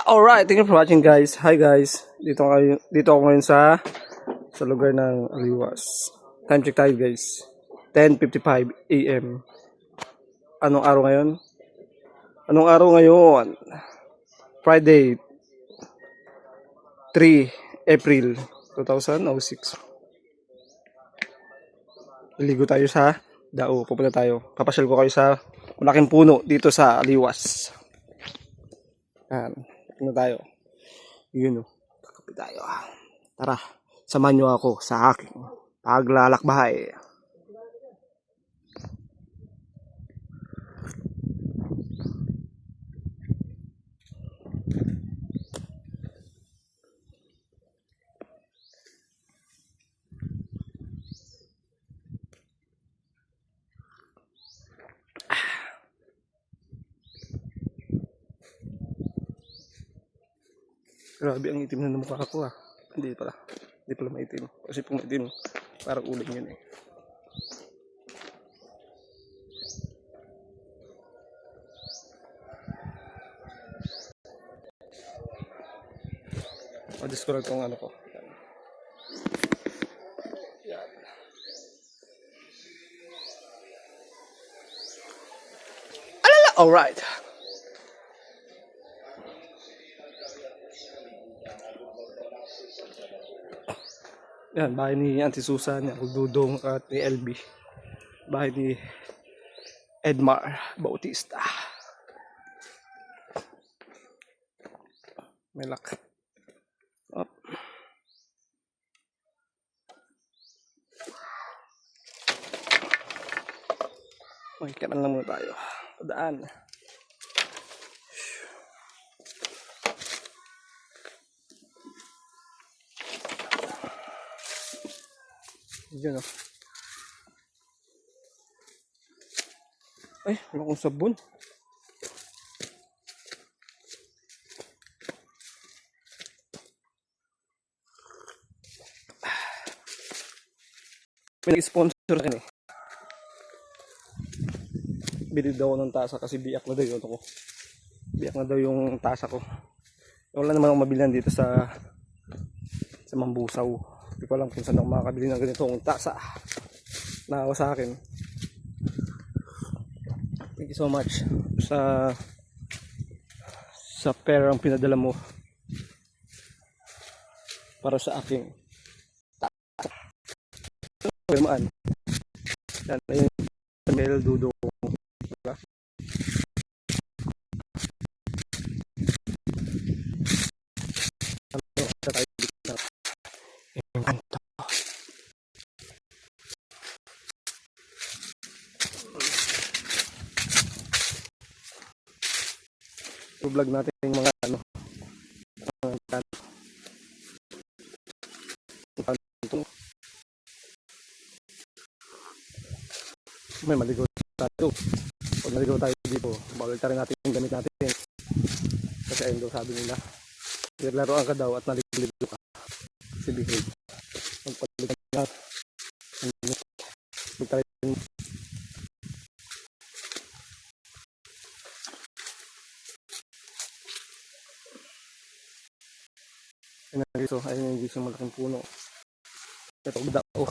Alright, thank you for watching guys. Hi guys. Dito ako ngayon sa lugar ng Aliwas. Time check tayo guys. 10:55 AM. Anong araw ngayon? Friday, 3 April 2006. Liligo tayo sa Dao. Pupunta tayo. Papasyal ko kayo sa malaking puno dito sa Aliwas. Yan. Ano tayo? Yun o. Kakapit tayo. Tara. Samahan nyo ako sa aking paglalakbay. Grabe ang itim na ng mukha ko ah. Hindi pala maitim. Kasi kung maitim, parang uling yun eh. Adjust ko lang itong ano ko. Yan. Alala! Alright. Yan, bahay ni Auntie Susan, ni Uncle Dudong at ni LB. Bahay ni Edmar Bautista. May lock. Up. May kanan lang muna tayo. Padaan. Diyan o. Ay, wala akong sabon. May nag-sponsor rin eh. Bili daw ng tasa kasi biyak na daw yun ako. Biyak na daw yung tasa ko. Wala naman akong mabilihan dito sa Mambusaw. Hindi ko alam kung saan ako makakabili ng ganitong tasa na ako sa akin. Thank you so much sa perang pinadala mo para sa aking tasa. Pirmaan. Yan ayun Mel Dudo. Vlog natin yung mga ano may maligaw tayo. Pag naligaw tayo dito, bawal rin natin yung gamit natin kasi ayun daw sabi nila naglaruan ka daw at naligaw ka kasi behave magpaligaw na magtarin so ayun yung malaking puno ito dao.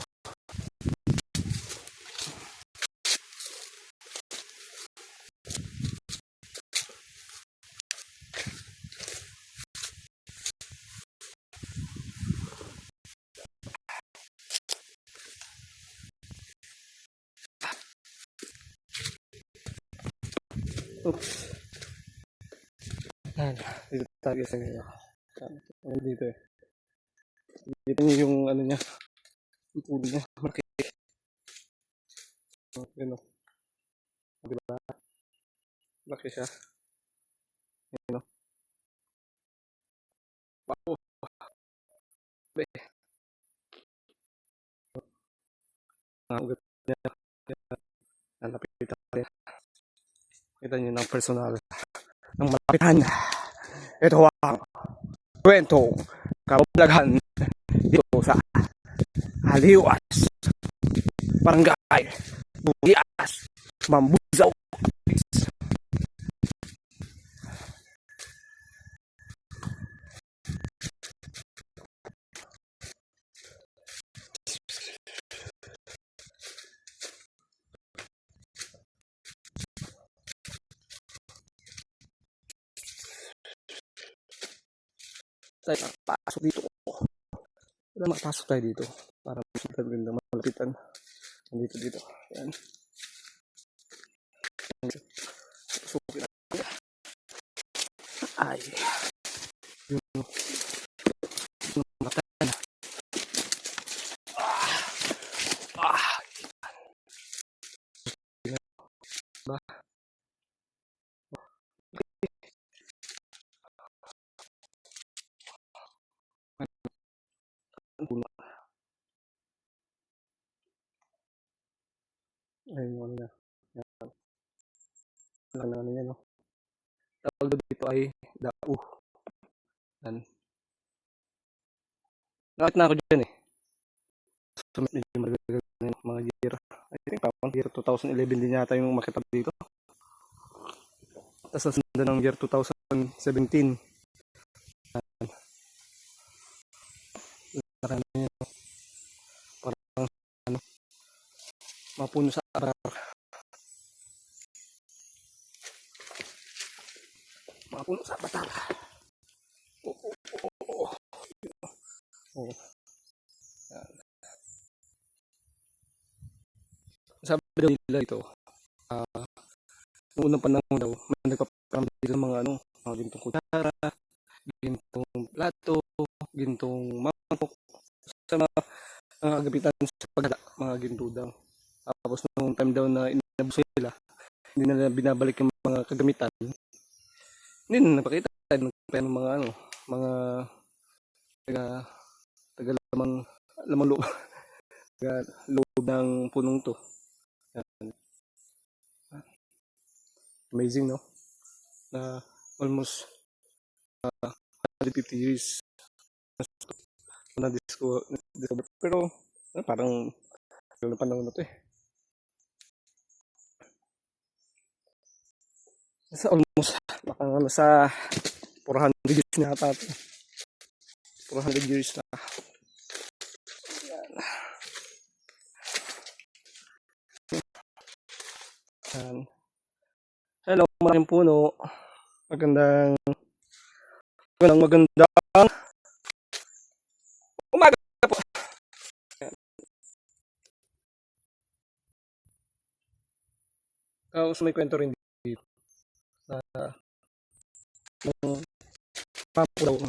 Dito tayo sa inyo. Dito eh. Dito niyo yung ano niya. Yung puno niya. Malaki. Yun o. Diba? Malaki siya. Yun o. Wow. Ang ugat niya. Nalapitan rin. Kita niyo ng personal. Ng malapitan. Ito ang kwentong kababalaghan dito sa Aliwas, Barangay Budias, Mambusaw. tayo makapasok dito. Kailan makapasok tayo dito? Para mas maganda malapitan. Dito. Yan. Pasukin natin. Ay. Yun. Matay na. Ba? Ayun, ano na. Ano yan, no? Tawag dito ay dao. Yan. Nakit na ako dyan eh. So, medyo magagagal na yung mga year. I think parang year 2011 din yata yung makita dito. Tapos nasundan ng year 2017. Parang yun, parang ano, mapuno sa arar. Mapuno sa batar. Oh. Yan. Sabi daw nila ito, noong unang panahon daw, may nagpaparamdam dito ng mga mga gintong kutsara, gintong plato, gintong mangkok, sa mga kagapitan sa paghada, mga ginto daw. Tapos nung time daw na inabuso nila, hindi nila binabalik yung mga kagamitan. Hindi na napakita ng mga mga taga lamang loob, taga loob ng punong to. Yan. Amazing, no? Na almost 150 years na discover. Pero parang yung panahon na to eh. Sa almost sa 400 years na ata ito. 400 years na. Yan. Yan. Hello, malaking puno. Magandang umaga po. So may kwento rin dito. Nung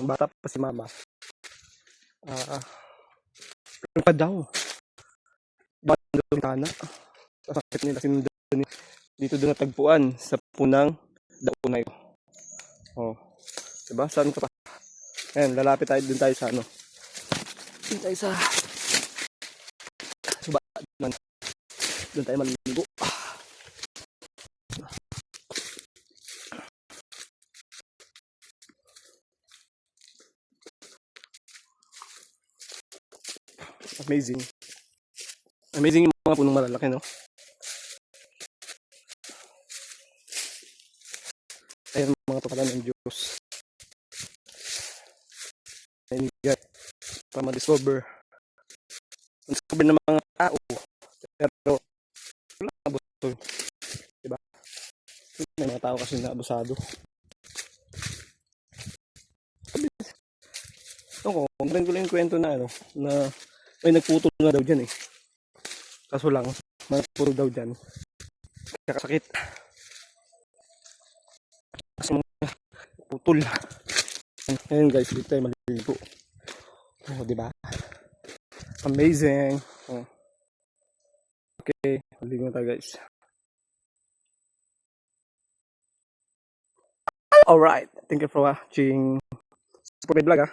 bata pa si mama. Pa daw. Banda ng tana. Sakit nila sinundan dito doon natagpuan sa punang dao na ito. Oh. Diba? Saan ka pa? Ayan, lalapit tayo dun tayo sa Dun tayo sa suba. Dun tayo maliligo. Amazing. Amazing yung mga punong malalaki, no? Ayan mga pakalan ng Diyos. Ayan guys, para ma-discover. Ma-discover ng mga tao. Pero, wala na abusado. Diba? May mga tao kasi na abusado. Ako, magandang ko lang yung kwento na na may nagputol na daw dyan eh. Kaso lang, nagputol daw dyan. Kakasakit. Kasi mga putol. Ayan guys, dito tayo maliligo. Oh, diba? Amazing. Oh. Okay, maliligo na tayo guys. Alright, thank you for watching. Support my vlog